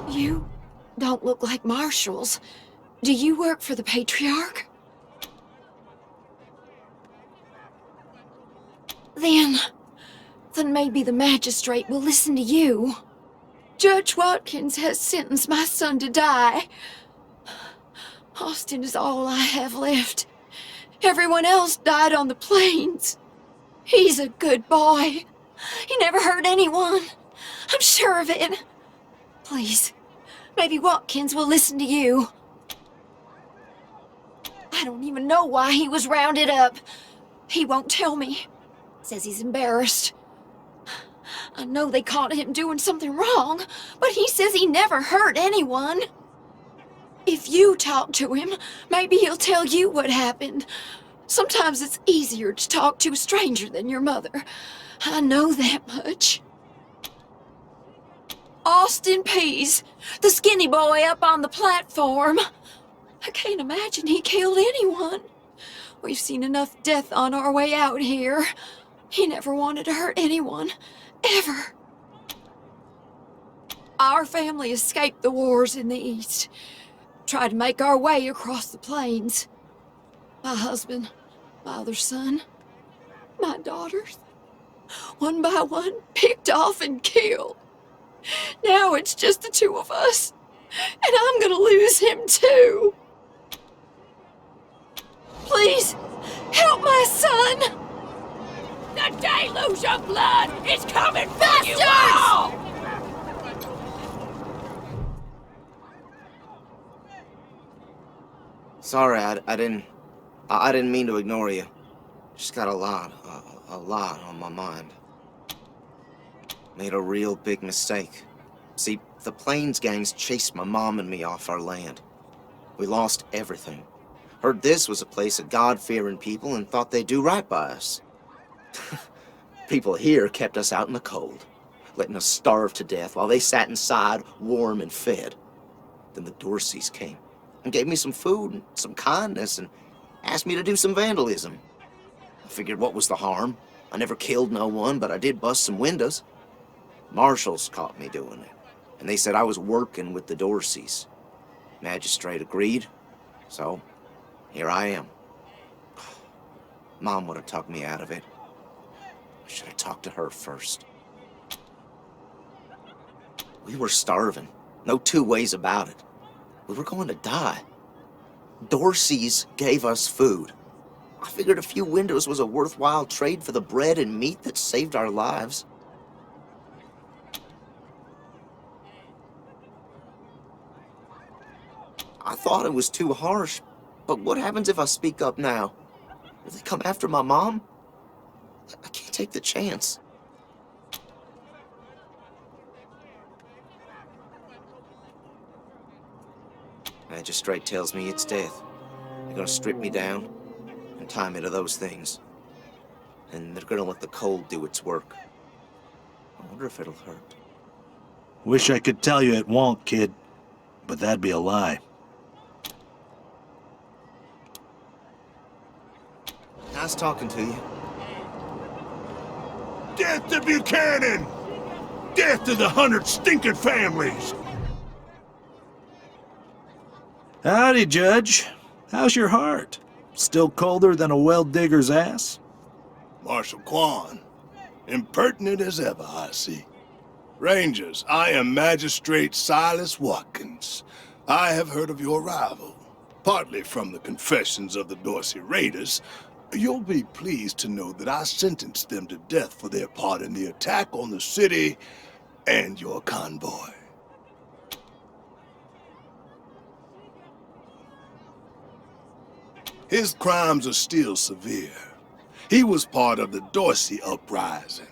You don't look like marshals. Do you work for the Patriarch? Then maybe the magistrate will listen to you. Judge Watkins has sentenced my son to die. Austin is all I have left. Everyone else died on the plains. He's a good boy. He never hurt anyone. I'm sure of it. Please, maybe Watkins will listen to you. I don't even know why he was rounded up. He won't tell me. Says he's embarrassed. I know they caught him doing something wrong, but he says he never hurt anyone. If you talk to him, maybe he'll tell you what happened. Sometimes it's easier to talk to a stranger than your mother. I know that much. Austin Pease, the skinny boy up on the platform. I can't imagine he killed anyone. We've seen enough death on our way out here. He never wanted to hurt anyone, ever. Our family escaped the wars in the East. Tried to make our way across the plains. My husband, my other son, my daughters, one by one, picked off and killed. Now it's just the two of us, and I'm gonna lose him too. Please, help my son! The deluge of blood is coming for Bastards! you all! Sorry, I didn't mean to ignore you. Just got a lot on my mind. Made a real big mistake. See, the Plains gangs chased my mom and me off our land. We lost everything. Heard this was a place of God-fearing people and thought they'd do right by us. People here kept us out in the cold, letting us starve to death while they sat inside, warm and fed. Then the Dorseys came and gave me some food and some kindness and asked me to do some vandalism. I figured what was the harm? I never killed no one, but I did bust some windows. Marshals caught me doing it, and they said I was working with the Dorseys. Magistrate agreed, so here I am. Mom would have talked me out of it. I should have talked to her first. We were starving, no two ways about it. We were going to die. Dorseys gave us food. I figured a few windows was a worthwhile trade for the bread and meat that saved our lives. I thought it was too harsh, but what happens if I speak up now? Will they come after my mom? I can't take the chance. Magistrate tells me it's death. They're gonna strip me down and tie me to those things. And they're gonna let the cold do its work. I wonder if it'll hurt. Wish I could tell you it won't, kid, but that'd be a lie. Nice talking to you. Death to Buchanan! Death to the 100 stinking families! Howdy, Judge. How's your heart? Still colder than a well-digger's ass? Marshal Quan, impertinent as ever, I see. Rangers, I am Magistrate Silas Watkins. I have heard of your arrival, partly from the confessions of the Dorsey Raiders. You'll be pleased to know that I sentenced them to death for their part in the attack on the city and your convoy. His crimes are still severe. He was part of the Dorsey uprising.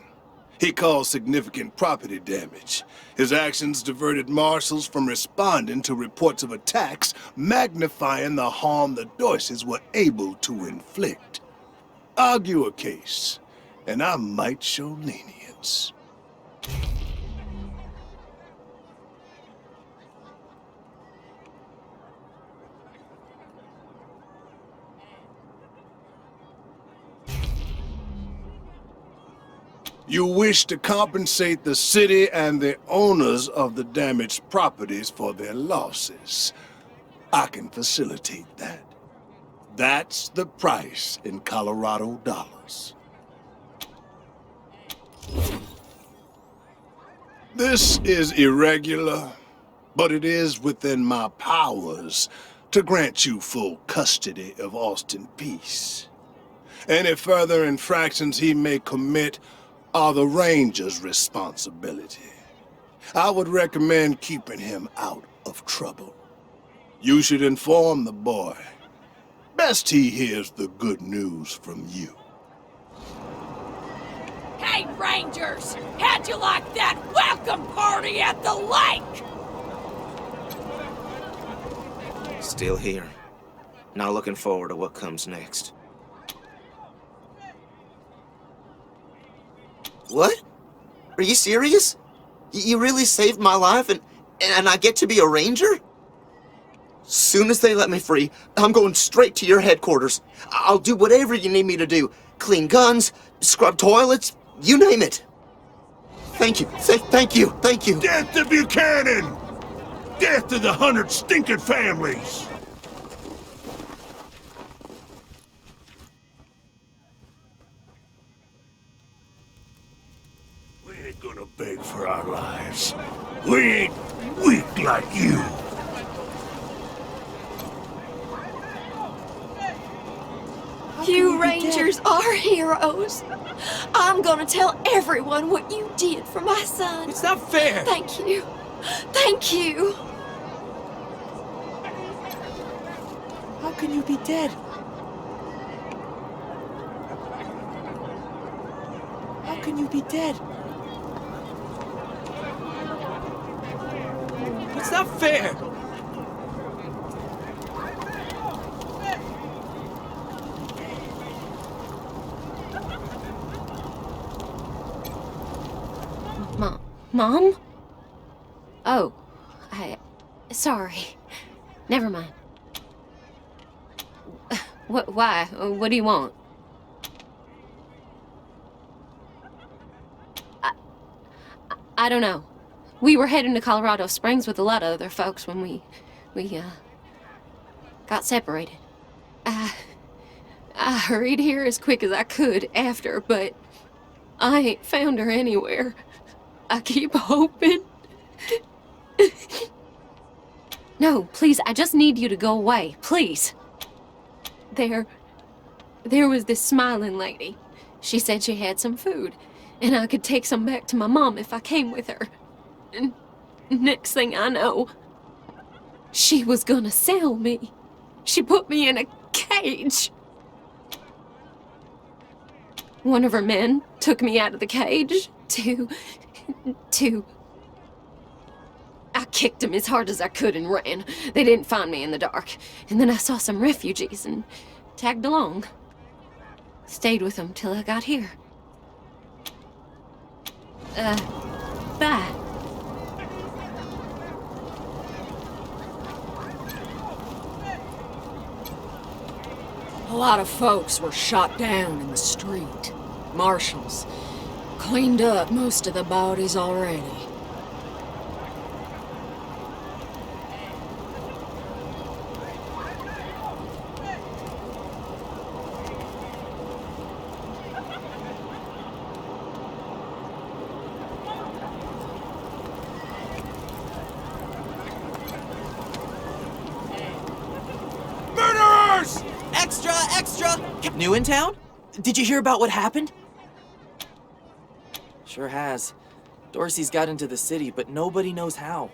He caused significant property damage. His actions diverted marshals from responding to reports of attacks, magnifying the harm the Dorseys were able to inflict. Argue a case, and I might show lenience. You wish to compensate the city and the owners of the damaged properties for their losses. I can facilitate that. That's the price in Colorado dollars. This is irregular, but it is within my powers to grant you full custody of Austin Pease. Any further infractions he may commit are the Ranger's responsibility. I would recommend keeping him out of trouble. You should inform the boy. Best he hears the good news from you. Hey, Rangers! How'd you like that welcome party at the lake? Still here. Now looking forward to what comes next. What? Are you serious? You really saved my life and I get to be a ranger? Soon as they let me free, I'm going straight to your headquarters. I'll do whatever you need me to do. Clean guns, scrub toilets, you name it. Thank you, thank you, thank you. Death to Buchanan! Death to the 100 stinking families! We ain't gonna beg for our lives. We ain't weak like you. You Rangers are heroes. I'm gonna tell everyone what you did for my son. It's not fair! Thank you. Thank you. How can you be dead? How can you be dead? It's not fair! Mom? Oh, sorry. Never mind. Why? What do you want? I don't know. We were heading to Colorado Springs with a lot of other folks when we got separated. I hurried here as quick as I could after, but I ain't found her anywhere. I keep hoping. No, please, I just need you to go away, please. There was this smiling lady. She said she had some food, and I could take some back to my mom if I came with her. And next thing I know, she was gonna sell me. She put me in a cage. One of her men took me out of the cage to... I kicked him as hard as I could and ran. They didn't find me in the dark. And then I saw some refugees and tagged along. Stayed with them till I got here. Bye. A lot of folks were shot down in the street. Marshals cleaned up most of the bodies already. Murderers! Extra, extra! New in town? Did you hear about what happened? Sure has. Dorsey's got into the city, but nobody knows how.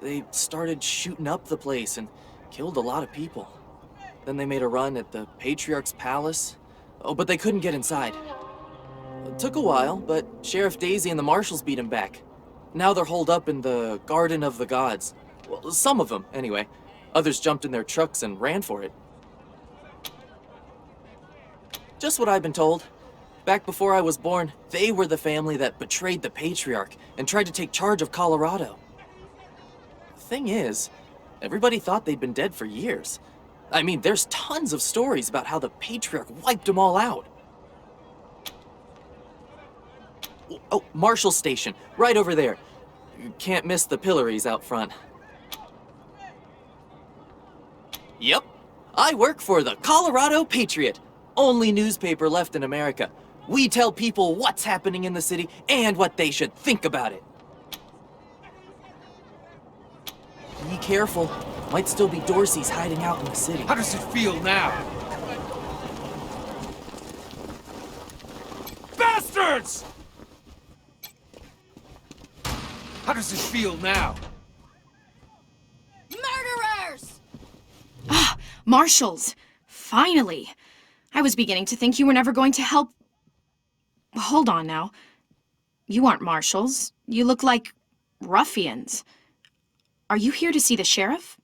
They started shooting up the place and killed a lot of people. Then they made a run at the Patriarch's palace. Oh, but they couldn't get inside. It took a while, but Sheriff Daisy and the marshals beat him back. Now they're holed up in the Garden of the Gods. Well, some of them, anyway. Others jumped in their trucks and ran for it. Just what I've been told. Back before I was born, they were the family that betrayed the Patriarch and tried to take charge of Colorado. The thing is, everybody thought they'd been dead for years. I mean, there's tons of stories about how the Patriarch wiped them all out. Oh, Marshal Station, right over there. You can't miss the pillories out front. Yep, I work for the Colorado Patriot, only newspaper left in America. We tell people what's happening in the city and what they should think about it. Be careful. Might still be Dorsey's hiding out in the city. How does it feel now? Bastards! How does it feel now? Murderers! Ah, Marshals! Finally! I was beginning to think you were never going to help. Hold on now. You aren't marshals. You look like ruffians. Are you here to see the sheriff?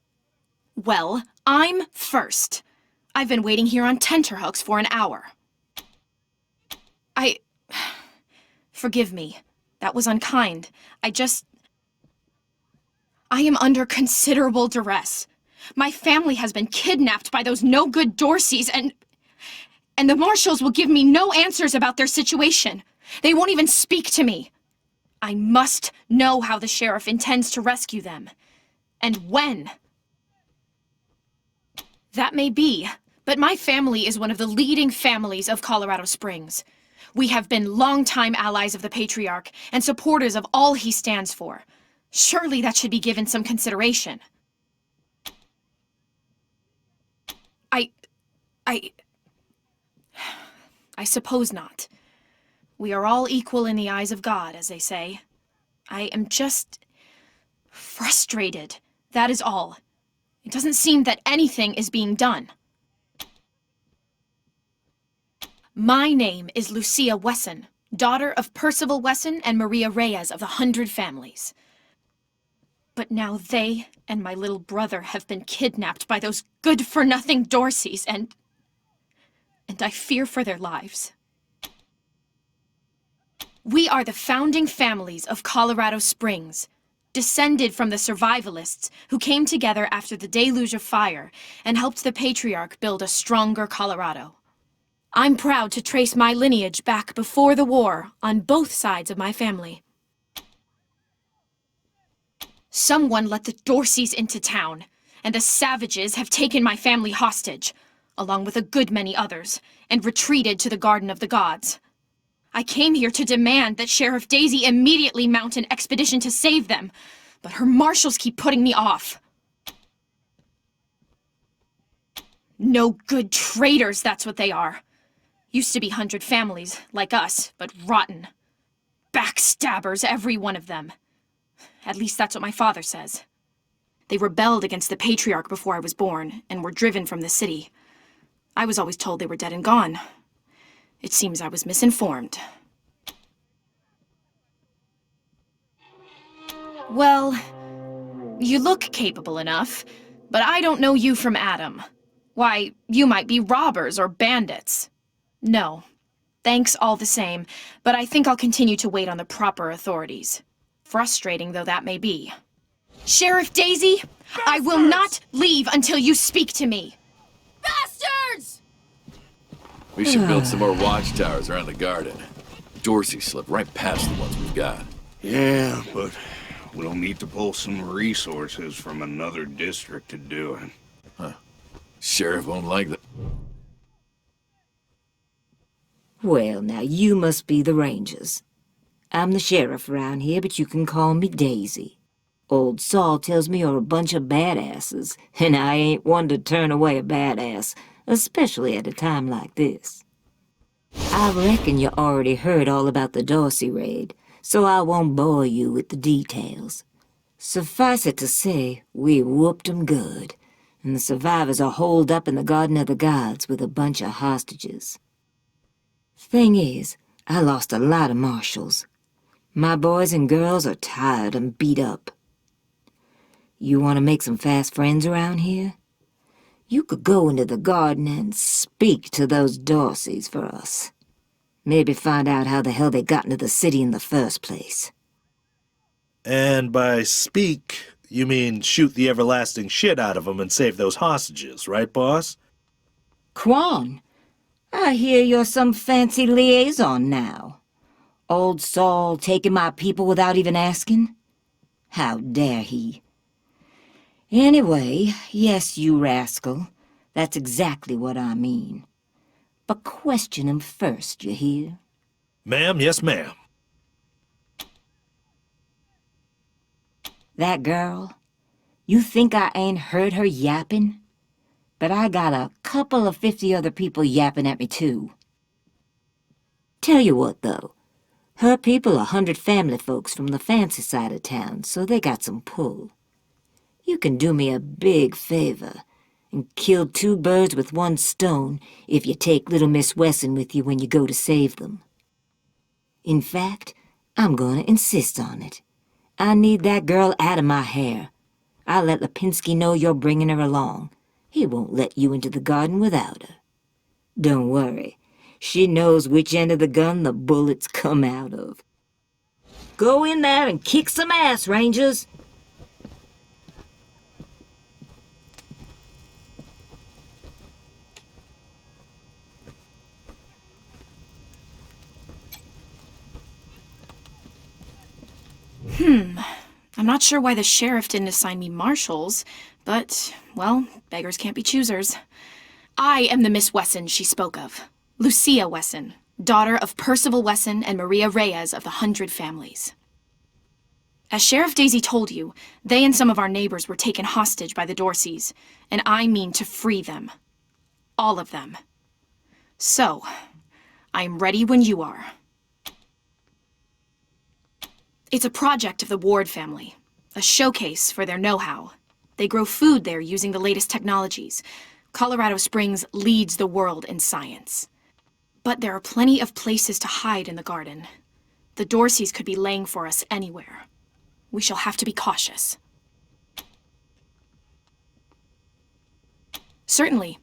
Well, I'm first. I've been waiting here on tenterhooks for an hour. Forgive me. That was unkind. I am under considerable duress. My family has been kidnapped by those no-good Dorseys, and the marshals will give me no answers about their situation. They won't even speak to me. I must know how the sheriff intends to rescue them. And when. That may be, but my family is one of the leading families of Colorado Springs. We have been longtime allies of the Patriarch and supporters of all he stands for. Surely that should be given some consideration. I suppose not. We are all equal in the eyes of God, as they say. I am just frustrated. That is all. It doesn't seem that anything is being done. My name is Lucia Wesson, daughter of Percival Wesson and Maria Reyes of the 100 Families. But now they and my little brother have been kidnapped by those good-for-nothing Dorseys, and I fear for their lives. We are the founding families of Colorado Springs, descended from the survivalists who came together after the deluge of fire and helped the Patriarch build a stronger Colorado. I'm proud to trace my lineage back before the war on both sides of my family. Someone let the Dorseys into town, and the savages have taken my family hostage, along with a good many others, and retreated to the Garden of the Gods. I came here to demand that Sheriff Daisy immediately mount an expedition to save them, but her marshals keep putting me off. No good traitors, that's what they are. Used to be 100 families, like us, but rotten. Backstabbers, every one of them. At least that's what my father says. They rebelled against the Patriarch before I was born, and were driven from the city. I was always told they were dead and gone. It seems I was misinformed. Well, you look capable enough, but I don't know you from Adam. Why, you might be robbers or bandits. No. Thanks all the same, but I think I'll continue to wait on the proper authorities. Frustrating though that may be. Sheriff Daisy, I will not leave until you speak to me. Bastards! We should build some more watchtowers around the garden. Dorsey slipped right past the ones we've got. Yeah, but we'll need to pull some resources from another district to do it. Huh. Sheriff won't like that. Well, now you must be the Rangers. I'm the sheriff around here, but you can call me Daisy. Old Saul tells me you're a bunch of badasses, and I ain't one to turn away a badass, especially at a time like this. I reckon you already heard all about the Dorsey raid, so I won't bore you with the details. Suffice it to say, we whooped 'em good, and the survivors are holed up in the Garden of the Gods with a bunch of hostages. Thing is, I lost a lot of marshals. My boys and girls are tired and beat up. You want to make some fast friends around here? You could go into the garden and speak to those Dorseys for us. Maybe find out how the hell they got into the city in the first place. And by speak, you mean shoot the everlasting shit out of them and save those hostages, right, boss? Quan, I hear you're some fancy liaison now. Old Saul taking my people without even asking? How dare he? Anyway, yes, you rascal. That's exactly what I mean. But question him first, you hear? Ma'am, yes, ma'am. That girl, you think I ain't heard her yapping? But I got a couple of 50 other people yapping at me, too. Tell you what, though. Her people are 100 family folks from the fancy side of town, so they got some pull. You can do me a big favor and kill 2 birds with 1 stone if you take little Miss Wesson with you when you go to save them. In fact, I'm gonna insist on it. I need that girl out of my hair. I'll let Lipinski know you're bringing her along. He won't let you into the garden without her. Don't worry. She knows which end of the gun the bullets come out of. Go in there and kick some ass, Rangers! I'm not sure why the sheriff didn't assign me marshals, but, well, beggars can't be choosers. I am the Miss Wesson she spoke of. Lucia Wesson, daughter of Percival Wesson and Maria Reyes of the 100 Families. As Sheriff Daisy told you, they and some of our neighbors were taken hostage by the Dorseys, and I mean to free them. All of them. So, I'm ready when you are. It's a project of the Ward family, a showcase for their know-how. They grow food there using the latest technologies. Colorado Springs leads the world in science. But there are plenty of places to hide in the garden. The Dorseys could be laying for us anywhere. We shall have to be cautious. Certainly.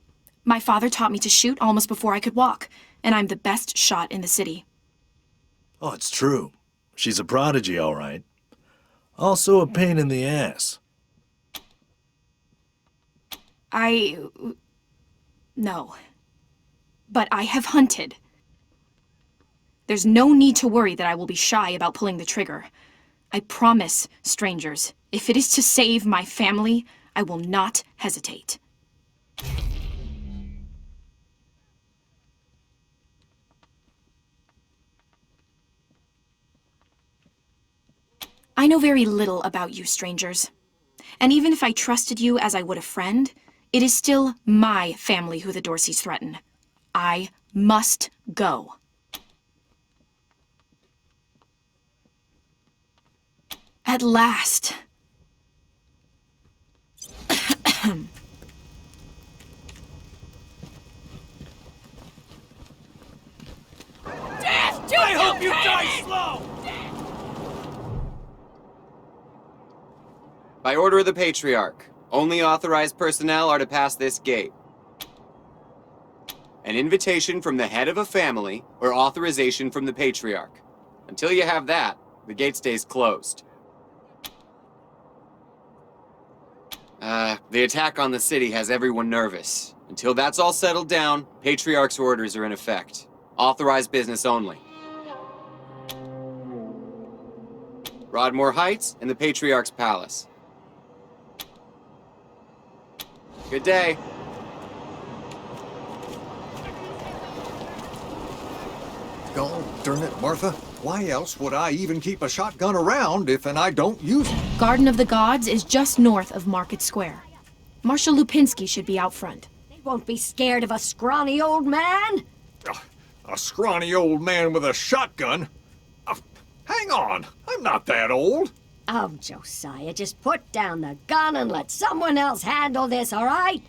My father taught me to shoot almost before I could walk, and I'm the best shot in the city. Oh, it's true. She's a prodigy, all right. Also a pain in the ass. No. But I have hunted. There's no need to worry that I will be shy about pulling the trigger. I promise, strangers, if it is to save my family, I will not hesitate. I know very little about you, strangers. And even if I trusted you as I would a friend, it is still my family who the Dorseys threaten. I must go. At last. I hope you die slow! By order of the Patriarch, only authorized personnel are to pass this gate. An invitation from the head of a family or authorization from the Patriarch. Until you have that, the gate stays closed. The attack on the city has everyone nervous. Until that's all settled down, Patriarch's orders are in effect. Authorized business only. Broadmoor Heights and the Patriarch's Palace. Good day. God darn it, Martha. Why else would I even keep a shotgun around if I don't use it? Garden of the Gods is just north of Market Square. Marshal Lupinski should be out front. They won't be scared of a scrawny old man. A scrawny old man with a shotgun? Hang on, I'm not that old. Oh, Josiah, just put down the gun and let someone else handle this, all right?